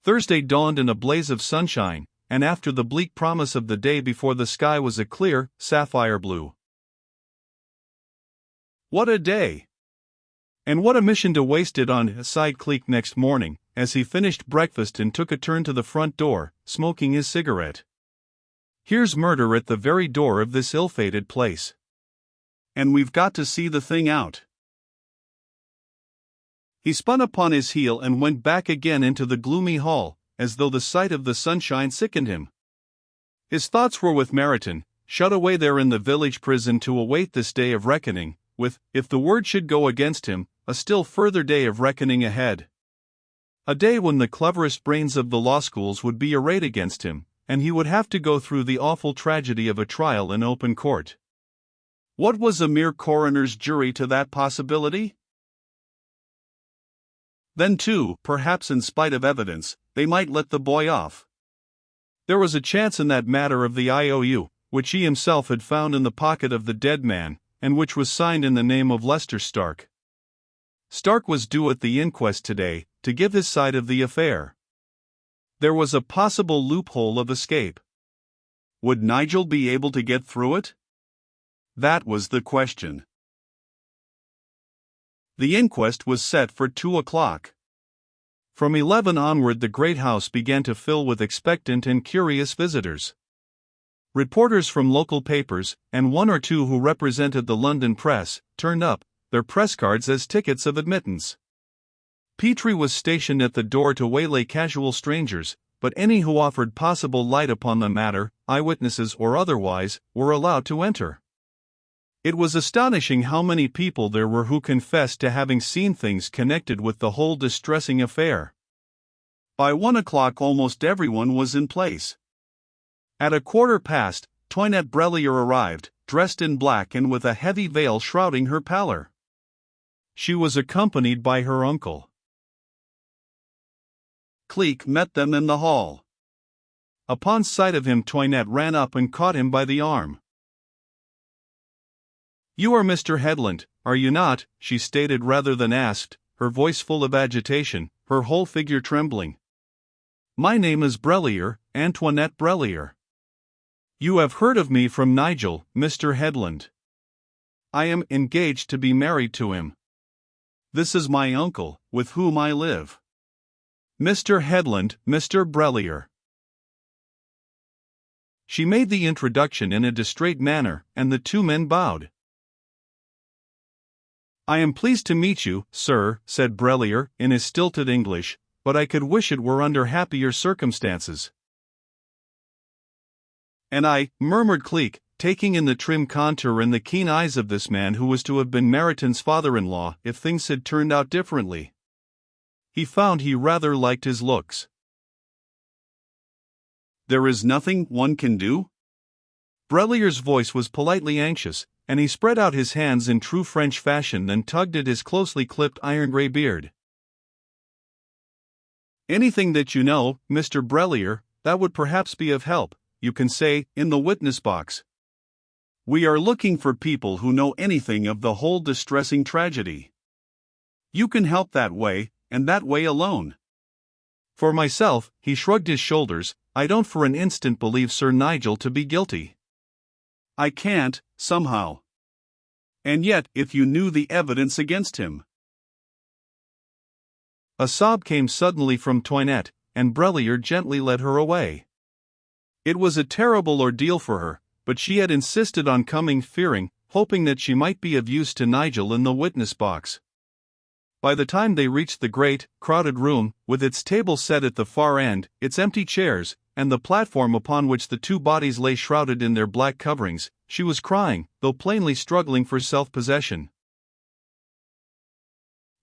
Thursday dawned in a blaze of sunshine, and after the bleak promise of the day before, the sky was a clear, sapphire blue. What a day! And what a mission to waste it on, sighed Cleek next morning, as he finished breakfast and took a turn to the front door, smoking his cigarette. Here's murder at the very door of this ill-fated place. And we've got to see the thing out. He spun upon his heel and went back again into the gloomy hall, as though the sight of the sunshine sickened him. His thoughts were with Meriton, shut away there in the village prison to await this day of reckoning, with, if the word should go against him, a still further day of reckoning ahead. A day when the cleverest brains of the law schools would be arrayed against him, and he would have to go through the awful tragedy of a trial in open court. What was a mere coroner's jury to that possibility? Then too, perhaps in spite of evidence, they might let the boy off. There was a chance in that matter of the IOU, which he himself had found in the pocket of the dead man, and which was signed in the name of Lester Stark. Stark was due at the inquest today, to give his side of the affair. There was a possible loophole of escape. Would Nigel be able to get through it? That was the question. The inquest was set for 2 o'clock. From 11 onward the great house began to fill with expectant and curious visitors. Reporters from local papers, and one or two who represented the London press, turned up, their press cards as tickets of admittance. Petrie was stationed at the door to waylay casual strangers, but any who offered possible light upon the matter, eyewitnesses or otherwise, were allowed to enter. It was astonishing how many people there were who confessed to having seen things connected with the whole distressing affair. By 1 o'clock almost everyone was in place. At 1:15, Toinette Brellier arrived, dressed in black and with a heavy veil shrouding her pallor. She was accompanied by her uncle. Cleek met them in the hall. Upon sight of him, Toinette ran up and caught him by the arm. "You are Mr. Headland, are you not?" she stated rather than asked, her voice full of agitation, her whole figure trembling. "My name is Brellier, Antoinette Brellier. You have heard of me from Nigel, Mr. Headland. I am engaged to be married to him. This is my uncle, with whom I live. Mr. Headland, Mr. Brellier." She made the introduction in a distrait manner, and the two men bowed. "I am pleased to meet you, sir," said Brellier, in his stilted English, "but I could wish it were under happier circumstances." "And I," murmured Cleek, taking in the trim contour and the keen eyes of this man who was to have been Meriton's father-in-law if things had turned out differently. He found he rather liked his looks. "There is nothing one can do?" Brellier's voice was politely anxious, and he spread out his hands in true French fashion, then tugged at his closely clipped iron-gray beard. "Anything that you know, Mr. Brellier, that would perhaps be of help, you can say, in the witness box. We are looking for people who know anything of the whole distressing tragedy. You can help that way, and that way alone. For myself," he shrugged his shoulders, "I don't for an instant believe Sir Nigel to be guilty. I can't, somehow. And yet, if you knew the evidence against him." A sob came suddenly from Toinette, and Brellier gently led her away. It was a terrible ordeal for her, but she had insisted on coming, fearing, hoping that she might be of use to Nigel in the witness box. By the time they reached the great, crowded room, with its table set at the far end, its empty chairs, and the platform upon which the two bodies lay shrouded in their black coverings, she was crying, though plainly struggling for self-possession.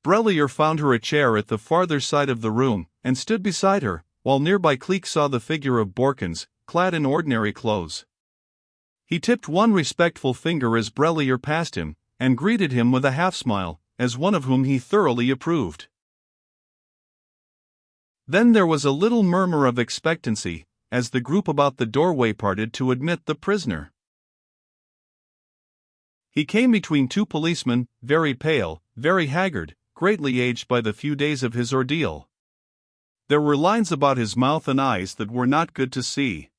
Brellier found her a chair at the farther side of the room, and stood beside her, while nearby Cleek saw the figure of Borkins, clad in ordinary clothes. He tipped one respectful finger as Brellier passed him, and greeted him with a half-smile, as one of whom he thoroughly approved. Then there was a little murmur of expectancy, as the group about the doorway parted to admit the prisoner. He came between two policemen, very pale, very haggard, greatly aged by the few days of his ordeal. There were lines about his mouth and eyes that were not good to see.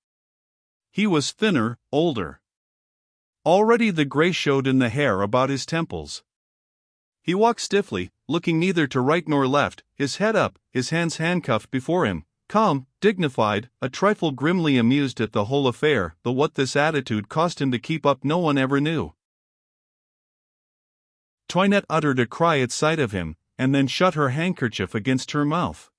He was thinner, older. Already the gray showed in the hair about his temples. He walked stiffly, looking neither to right nor left, his head up, his hands handcuffed before him, calm, dignified, a trifle grimly amused at the whole affair, though what this attitude cost him to keep up no one ever knew. Toinette uttered a cry at sight of him, and then shut her handkerchief against her mouth.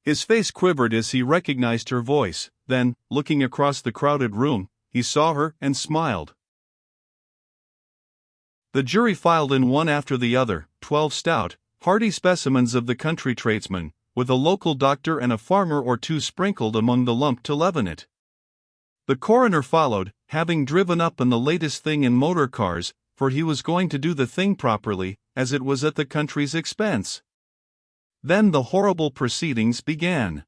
His face quivered as he recognized her voice, then, looking across the crowded room, he saw her and smiled. The jury filed in one after the other, 12 stout, hardy specimens of the country tradesman, with a local doctor and a farmer or two sprinkled among the lump to leaven it. The coroner followed, having driven up in the latest thing in motor cars, for he was going to do the thing properly, as it was at the country's expense. Then the horrible proceedings began.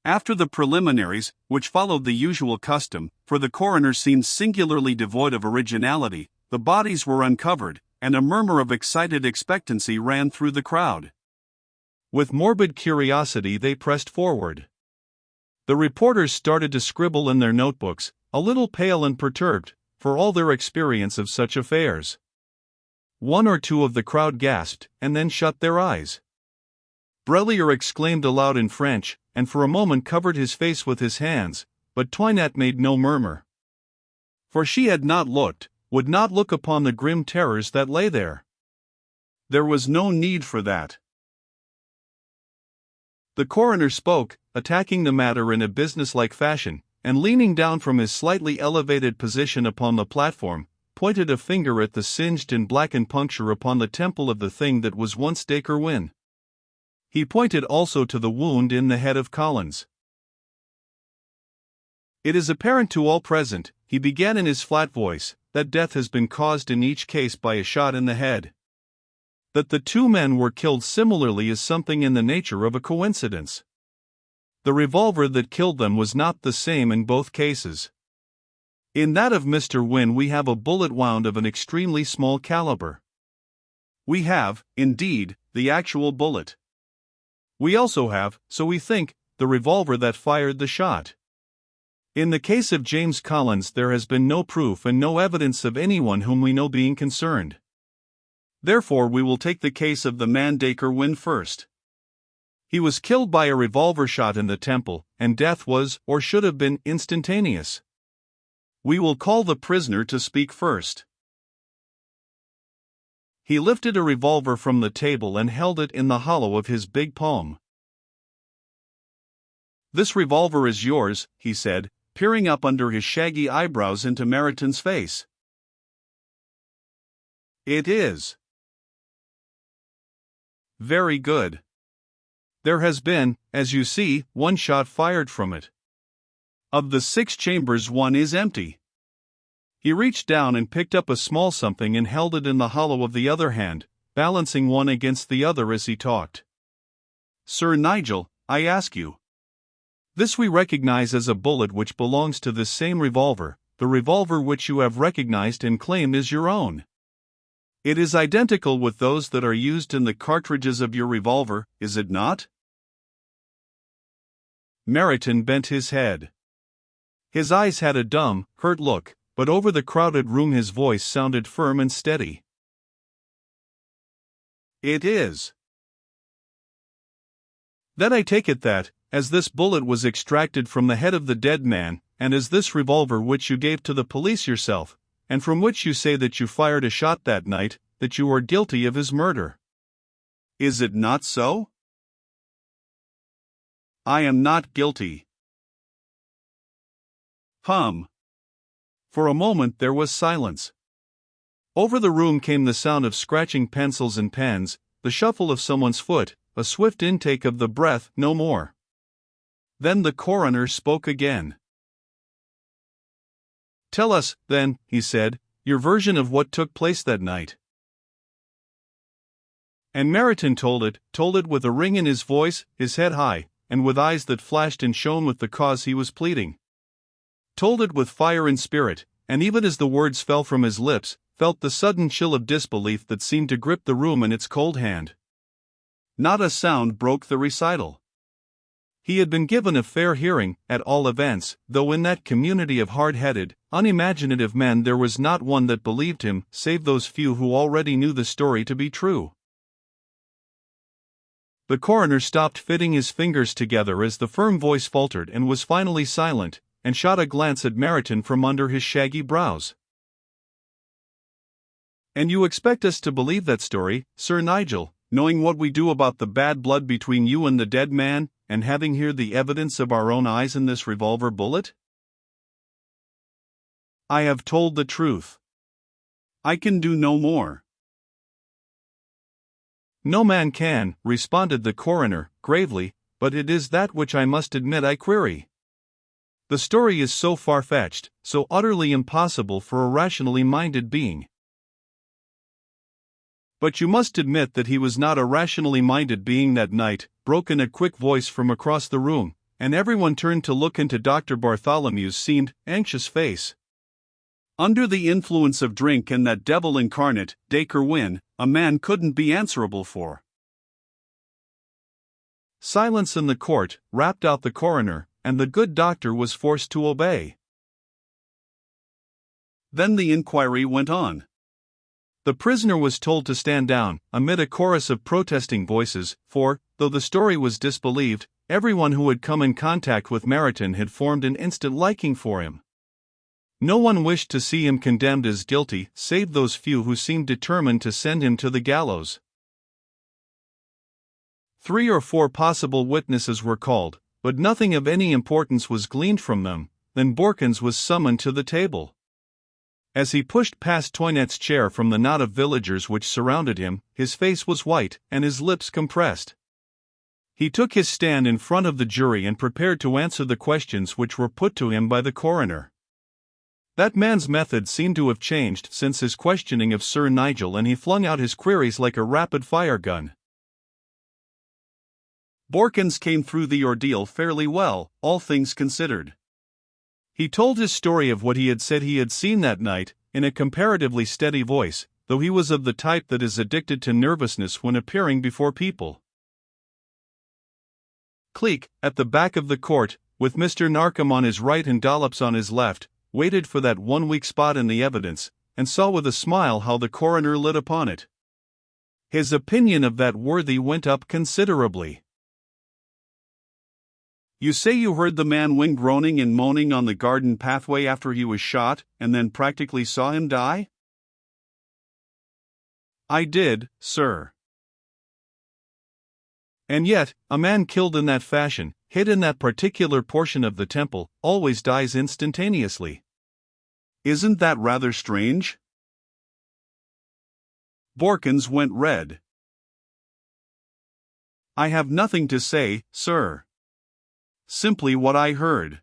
After the preliminaries, which followed the usual custom, for the coroner seemed singularly devoid of originality, the bodies were uncovered, and a murmur of excited expectancy ran through the crowd. With morbid curiosity they pressed forward. The reporters started to scribble in their notebooks, a little pale and perturbed, for all their experience of such affairs. One or two of the crowd gasped, and then shut their eyes. Brelier exclaimed aloud in French, and for a moment covered his face with his hands, but Toinette made no murmur. For she had not looked, would not look upon the grim terrors that lay there. There was no need for that. The coroner spoke, attacking the matter in a businesslike fashion, and leaning down from his slightly elevated position upon the platform, pointed a finger at the singed and blackened puncture upon the temple of the thing that was once Dacre Wynne. He pointed also to the wound in the head of Collins. It is apparent to all present, he began in his flat voice, that death has been caused in each case by a shot in the head. That the two men were killed similarly is something in the nature of a coincidence. The revolver that killed them was not the same in both cases. In that of Mr. Wynne we have a bullet wound of an extremely small caliber. We have, indeed, the actual bullet. We also have, so we think, the revolver that fired the shot. In the case of James Collins there has been no proof and no evidence of anyone whom we know being concerned. Therefore we will take the case of the man Dacre Wynne first. He was killed by a revolver shot in the temple, and death was, or should have been, instantaneous. We will call the prisoner to speak first. He lifted a revolver from the table and held it in the hollow of his big palm. "This revolver is yours," he said, peering up under his shaggy eyebrows into Mariton's face. "It is." "Very good. There has been, as you see, one shot fired from it. Of the 6 chambers one is empty." He reached down and picked up a small something and held it in the hollow of the other hand, balancing one against the other as he talked. "Sir Nigel, I ask you. This we recognize as a bullet which belongs to this same revolver, the revolver which you have recognized and claim is your own. It is identical with those that are used in the cartridges of your revolver, is it not?" Mariton bent his head. His eyes had a dumb, hurt look, but over the crowded room his voice sounded firm and steady. "It is." "Then I take it that, as this bullet was extracted from the head of the dead man, and as this revolver which you gave to the police yourself, and from which you say that you fired a shot that night, that you are guilty of his murder. Is it not so?" "I am not guilty." "Hum." For a moment there was silence. Over the room came the sound of scratching pencils and pens, the shuffle of someone's foot, a swift intake of the breath, no more. Then the coroner spoke again. "Tell us, then," he said, "your version of what took place that night." And Mariton told it with a ring in his voice, his head high, and with eyes that flashed and shone with the cause he was pleading. Told it with fire and spirit, and even as the words fell from his lips, felt the sudden chill of disbelief that seemed to grip the room in its cold hand. Not a sound broke the recital. He had been given a fair hearing, at all events, though in that community of hard-headed, unimaginative men there was not one that believed him, save those few who already knew the story to be true. The coroner stopped fitting his fingers together as the firm voice faltered and was finally silent, and shot a glance at Meryton from under his shaggy brows. "And you expect us to believe that story, Sir Nigel, knowing what we do about the bad blood between you and the dead man, and having here the evidence of our own eyes in this revolver bullet?" "I have told the truth. I can do no more." "No man can," responded the coroner, gravely, "but it is that which I must admit I query. The story is so far-fetched, so utterly impossible for a rationally minded being." "But you must admit that he was not a rationally minded being that night," broke in a quick voice from across the room, and everyone turned to look into Dr. Bartholomew's seamed, anxious face. "Under the influence of drink and that devil incarnate, Dacre Wynne, a man couldn't be answerable for." Silence in the court, rapped out the coroner, and the good doctor was forced to obey. Then the inquiry went on. The prisoner was told to stand down, amid a chorus of protesting voices, for, though the story was disbelieved, everyone who had come in contact with Meryton had formed an instant liking for him. No one wished to see him condemned as guilty, save those few who seemed determined to send him to the gallows. 3 or 4 possible witnesses were called, but nothing of any importance was gleaned from them. Then Borkins was summoned to the table. As he pushed past Toinette's chair from the knot of villagers which surrounded him, his face was white, and his lips compressed. He took his stand in front of the jury and prepared to answer the questions which were put to him by the coroner. That man's method seemed to have changed since his questioning of Sir Nigel, and he flung out his queries like a rapid-fire gun. Borkins came through the ordeal fairly well, all things considered. He told his story of what he had said he had seen that night, in a comparatively steady voice, though he was of the type that is addicted to nervousness when appearing before people. Cleek, at the back of the court, with Mr. Narkom on his right and Dollops on his left, waited for that one weak spot in the evidence, and saw with a smile how the coroner lit upon it. His opinion of that worthy went up considerably. "You say you heard the man Wynne groaning and moaning on the garden pathway after he was shot, and then practically saw him die?" "I did, sir." "And yet, a man killed in that fashion, hit in that particular portion of the temple, always dies instantaneously. Isn't that rather strange?" Borkins went red. "I have nothing to say, sir. Simply what I heard."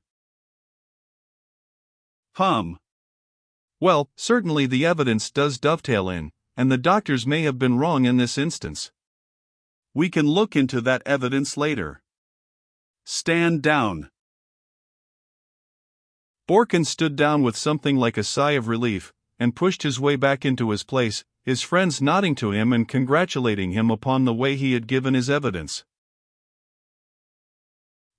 "Well, certainly the evidence does dovetail in, and the doctors may have been wrong in this instance. We can look into that evidence later. Stand down." Borkins stood down with something like a sigh of relief, and pushed his way back into his place, his friends nodding to him and congratulating him upon the way he had given his evidence.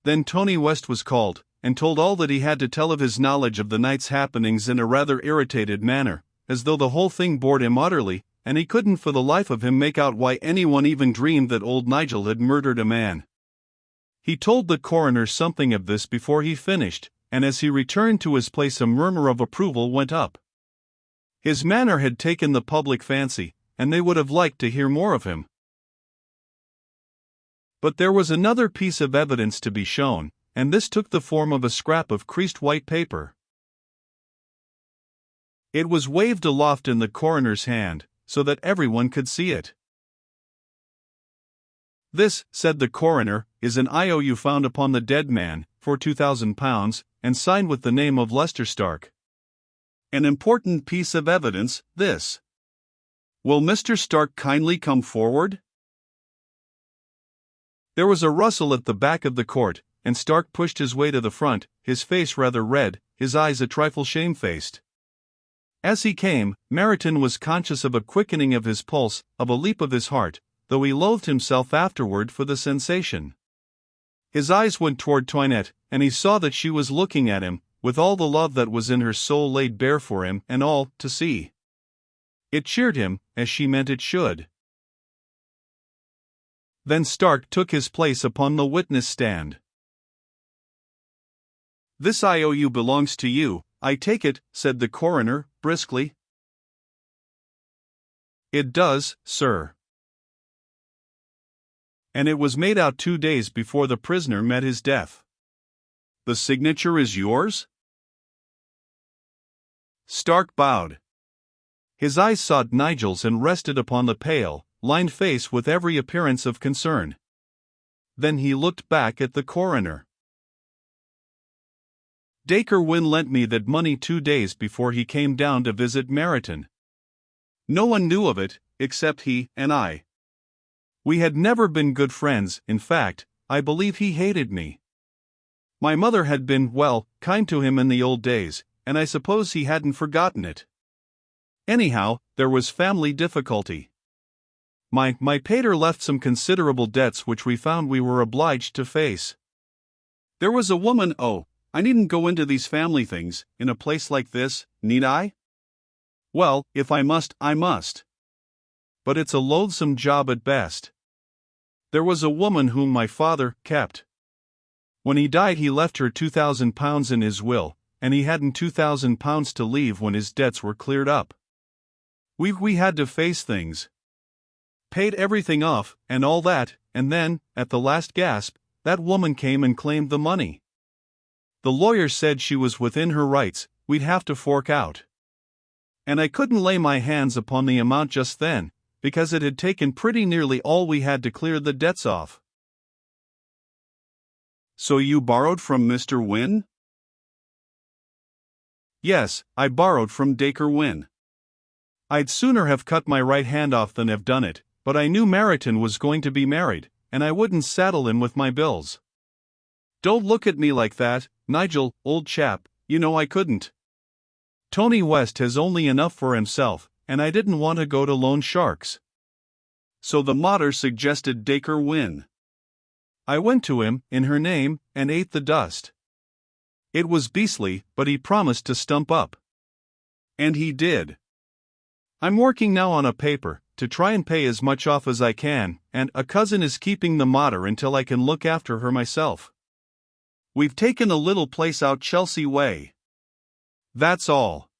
Then Tony West was called, and told all that he had to tell of his knowledge of the night's happenings in a rather irritated manner, as though the whole thing bored him utterly, and he couldn't for the life of him make out why anyone even dreamed that old Nigel had murdered a man. He told the coroner something of this before he finished, and as he returned to his place a murmur of approval went up. His manner had taken the public fancy, and they would have liked to hear more of him. But there was another piece of evidence to be shown, and this took the form of a scrap of creased white paper. It was waved aloft in the coroner's hand, so that everyone could see it. "This," said the coroner, "is an IOU found upon the dead man, for £2,000, and signed with the name of Lester Stark. An important piece of evidence, this. Will Mr. Stark kindly come forward?" There was a rustle at the back of the court, and Stark pushed his way to the front, his face rather red, his eyes a trifle shamefaced. As he came, Meryton was conscious of a quickening of his pulse, of a leap of his heart, though he loathed himself afterward for the sensation. His eyes went toward Toinette, and he saw that she was looking at him, with all the love that was in her soul laid bare for him and all to see. It cheered him, as she meant it should. Then Stark took his place upon the witness stand. "This IOU belongs to you, I take it," said the coroner, briskly. "It does, sir." "And it was made out 2 days before the prisoner met his death. The signature is yours?" Stark bowed. His eyes sought Nigel's and rested upon the pale, lined face with every appearance of concern. Then he looked back at the coroner. "Dacre Wynne lent me that money 2 days before he came down to visit Meryton. No one knew of it, except he and I. We had never been good friends, in fact, I believe he hated me. My mother had been, well, kind to him in the old days, and I suppose he hadn't forgotten it. Anyhow, there was family difficulty. My pater left some considerable debts which we found we were obliged to face. There was a woman, I needn't go into these family things, in a place like this, need I? Well, if I must, I must. But it's a loathsome job at best. There was a woman whom my father kept. When he died he left her £2,000 in his will, and he hadn't £2,000 to leave when his debts were cleared up. We had to face things. Paid everything off, and all that, and then, at the last gasp, that woman came and claimed the money. The lawyer said she was within her rights, we'd have to fork out. And I couldn't lay my hands upon the amount just then, because it had taken pretty nearly all we had to clear the debts off." "So you borrowed from Mr. Wynne?" "Yes, I borrowed from Dacre Wynne. I'd sooner have cut my right hand off than have done it, but I knew Meryton was going to be married, and I wouldn't saddle him with my bills. Don't look at me like that, Nigel, old chap, you know I couldn't. Tony West has only enough for himself, and I didn't want to go to loan sharks. So the mater suggested Dacre Wynne. I went to him, in her name, and ate the dust. It was beastly, but he promised to stump up. And he did. I'm working now on a paper, to try and pay as much off as I can, and a cousin is keeping the mater until I can look after her myself. We've taken a little place out Chelsea way. That's all."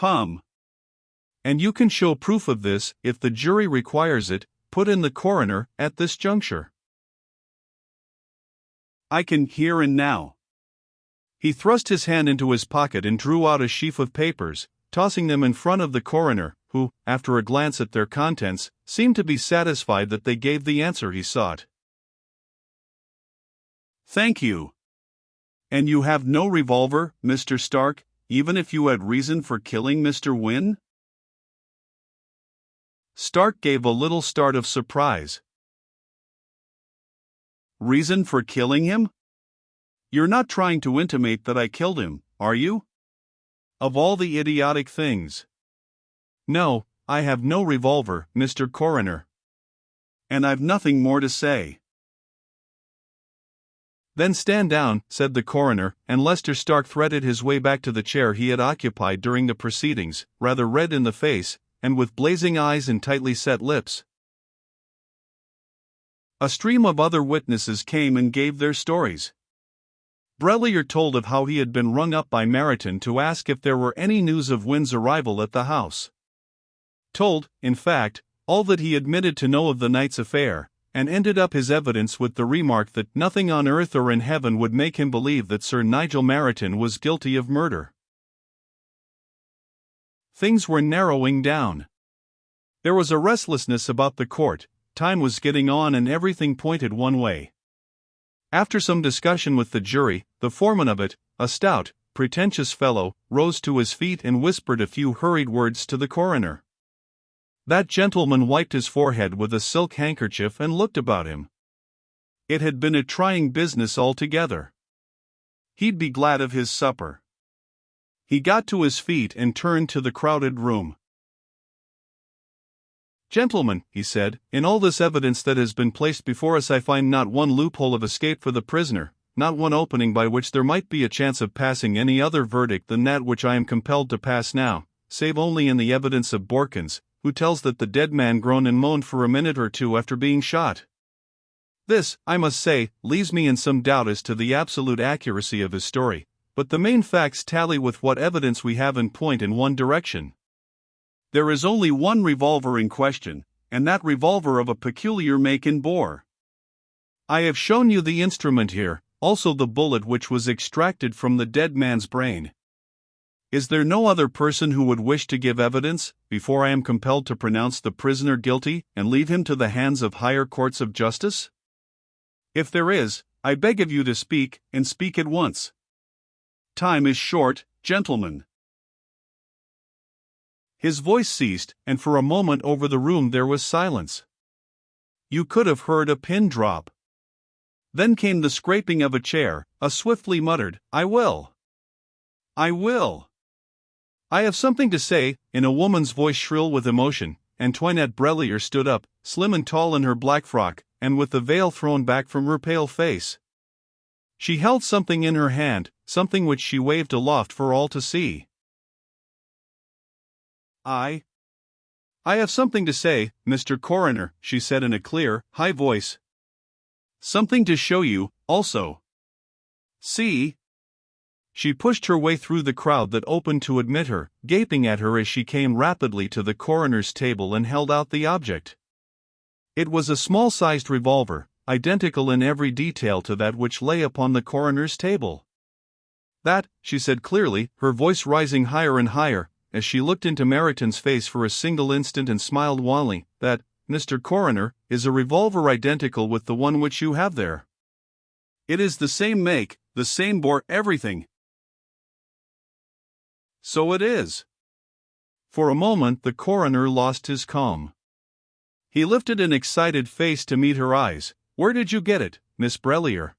"And you can show proof of this, if the jury requires it," put in the coroner, at this juncture. "I can here and now." He thrust his hand into his pocket and drew out a sheaf of papers, tossing them in front of the coroner, who, after a glance at their contents, seemed to be satisfied that they gave the answer he sought. "Thank you. And you have no revolver, Mr. Stark, even if you had reason for killing Mr. Wynne?" Stark gave a little start of surprise. "Reason for killing him? You're not trying to intimate that I killed him, are you? Of all the idiotic things. No, I have no revolver, Mr. Coroner. And I've nothing more to say." "Then stand down," said the coroner, and Lester Stark threaded his way back to the chair he had occupied during the proceedings, rather red in the face, and with blazing eyes and tightly set lips. A stream of other witnesses came and gave their stories. Brellier told of how he had been rung up by Meryton to ask if there were any news of Wynne's arrival at the house. Told, in fact, all that he admitted to know of the night's affair, and ended up his evidence with the remark that nothing on earth or in heaven would make him believe that Sir Nigel Meryton was guilty of murder. Things were narrowing down. There was a restlessness about the court, time was getting on and everything pointed one way. After some discussion with the jury, the foreman of it, a stout, pretentious fellow, rose to his feet and whispered a few hurried words to the coroner. That gentleman wiped his forehead with a silk handkerchief and looked about him. It had been a trying business altogether. He'd be glad of his supper. He got to his feet and turned to the crowded room. Gentlemen, he said, in all this evidence that has been placed before us I find not one loophole of escape for the prisoner, not one opening by which there might be a chance of passing any other verdict than that which I am compelled to pass now, save only in the evidence of Borkins, who tells that the dead man groaned and moaned for a minute or two after being shot. This, I must say, leaves me in some doubt as to the absolute accuracy of his story, but the main facts tally with what evidence we have and point in one direction. There is only one revolver in question, and that revolver of a peculiar make and bore. I have shown you the instrument here, also the bullet which was extracted from the dead man's brain. Is there no other person who would wish to give evidence, before I am compelled to pronounce the prisoner guilty and leave him to the hands of higher courts of justice? If there is, I beg of you to speak, and speak at once. Time is short, gentlemen. His voice ceased, and for a moment over the room there was silence. You could have heard a pin drop. Then came the scraping of a chair, a swiftly muttered, "I will. I will. I have something to say," in a woman's voice shrill with emotion, and Toinette Brellier stood up, slim and tall in her black frock, and with the veil thrown back from her pale face. She held something in her hand, something which she waved aloft for all to see. I have something to say, Mr. Coroner, she said in a clear, high voice. Something to show you, also. See? She pushed her way through the crowd that opened to admit her, gaping at her as she came rapidly to the coroner's table and held out the object. It was a small-sized revolver, identical in every detail to that which lay upon the coroner's table. That, she said clearly, her voice rising higher and higher, as she looked into Meriton's face for a single instant and smiled wanly, that, Mr. Coroner, is a revolver identical with the one which you have there. It is the same make, the same bore, everything. So it is. For a moment the coroner lost his calm. He lifted an excited face to meet her eyes. Where did you get it, Miss Brellier?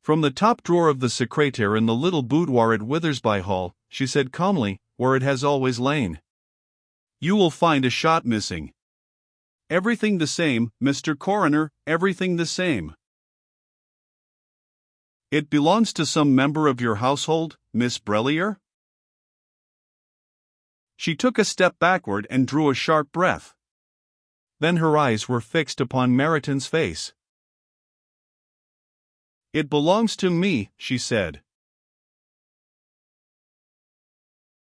From the top drawer of the secrétaire in the little boudoir at Withersby Hall, she said calmly, where it has always lain. You will find a shot missing. Everything the same, Mr. Coroner, everything the same. It belongs to some member of your household, Miss Brellier? She took a step backward and drew a sharp breath. Then her eyes were fixed upon Meriton's face. It belongs to me, she said.